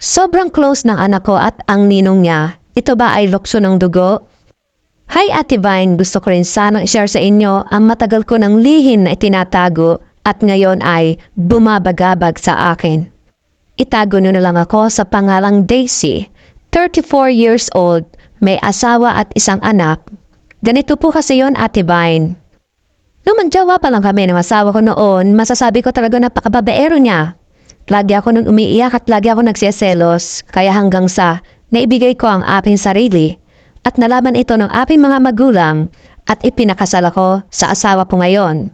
Sobrang close ng anak ko at ang ninong niya. Ito ba ay lukso ng dugo? Hi Ate Vine, gusto ko rin sanang i-share sa inyo ang matagal ko ng lihim na itinatago at ngayon ay bumabagabag sa akin. Itago nyo na lang ako sa pangalang Daisy, 34 years old, may asawa at isang anak. Ganito po kasi yon Ate Vine. Nung magjawa pa lang kami ng asawa ko noon, masasabi ko talaga napakababaero niya. Lagi ako nung umiiyak at lagi ako nagsiselos, kaya hanggang sa naibigay ko ang aking sarili at nalaman ito ng aking mga magulang at ipinakasal ako sa asawa ko ngayon.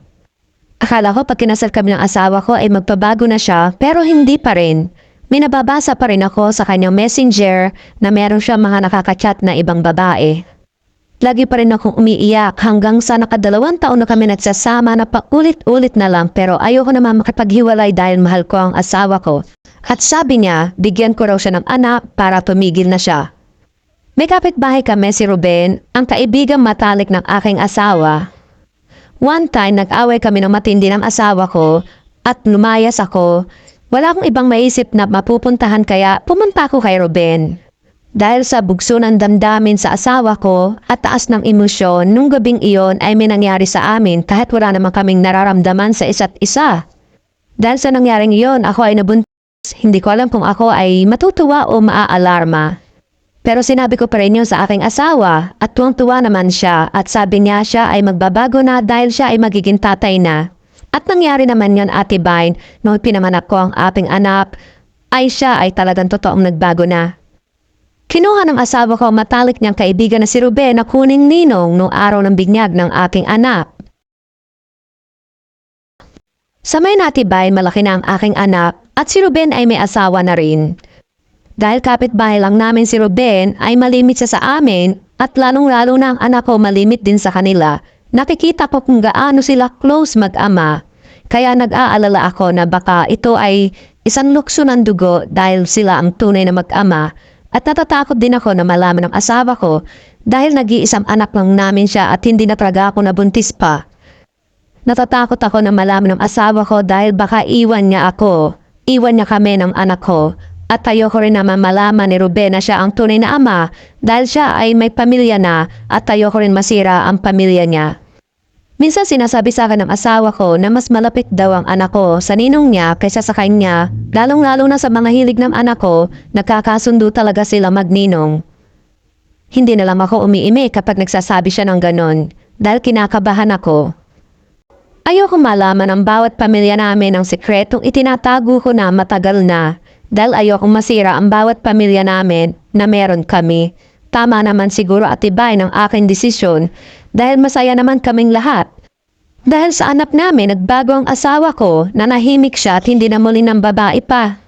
Akala ko pag kinasal kami ng asawa ko ay magpabago na siya pero hindi pa rin. May nababasa pa rin ako sa kanyang messenger na meron siya mga nakakachat na ibang babae. Lagi pa rin akong umiiyak hanggang sa nakadalawang taon na kami nagsasama na paulit-ulit na lang pero ayoko naman makipaghiwalay dahil mahal ko ang asawa ko. At sabi niya, bigyan ko raw siya ng anak para tumigil na siya. May kapitbahay kami si Ruben, ang kaibigang matalik ng aking asawa. One time nag-away kami ng matindi ng asawa ko at lumayas ako. Wala akong ibang maisip na mapupuntahan kaya pumunta ako kay Ruben. Dahil sa bugso ng damdamin sa asawa ko at taas ng emosyon, nung gabing iyon ay may nangyari sa amin kahit wala naman kaming nararamdaman sa isa't isa. Dahil sa nangyaring iyon, ako ay nabuntis. Hindi ko alam kung ako ay matutuwa o maaalarma. Pero sinabi ko pa rin yun sa aking asawa at tuwang-tuwa naman siya at sabi niya siya ay magbabago na dahil siya ay magiging tatay na. At nangyari naman yun Ate Vine, nung pinamanak ko ang ating anak, ay siya ay talagang totoong nagbago na. Kinuha ng asawa ko ang matalik niyang kaibigan na si Ruben na kuning ninong noong araw ng binyag ng aking anak. Sa may natibay, malaki na ang aking anak at si Ruben ay may asawa na rin. Dahil kapitbahay lang namin si Ruben ay malimit siya sa amin at lalong-lalo na ang anak ko malimit din sa kanila. Nakikita ko kung gaano sila close mag-ama. Kaya nag-aalala ako na baka ito ay isang lukso ng dugo dahil sila ang tunay na mag-ama. At natatakot din ako na malaman ng asawa ko dahil nag-iisang anak lang namin siya at hindi na talaga ako nabuntis pa. Natatakot ako na malaman ng asawa ko dahil baka iwan niya ako, iwan niya kami ng anak ko. At ayoko rin naman malaman ni Ruben na siya ang tunay na ama dahil siya ay may pamilya na at ayoko rin masira ang pamilya niya. Minsan sinasabi sa akin ng asawa ko na mas malapit daw ang anak ko sa ninong niya kaysa sa kanya, lalong-lalo na sa mga hilig ng anak ko, nagkakasundo talaga sila magninong. Hindi na lang ako umiimik kapag nagsasabi siya ng ganon, dahil kinakabahan ako. Ayoko malaman ang bawat pamilya namin ang sikretong itinatago ko na matagal na, dahil ayoko masira ang bawat pamilya namin na meron kami. Tama naman siguro at tibay ng aking desisyon dahil masaya naman kaming lahat. Dahil sa anak namin nagbago ang asawa ko na nahimik siya at hindi na muli ng babae pa.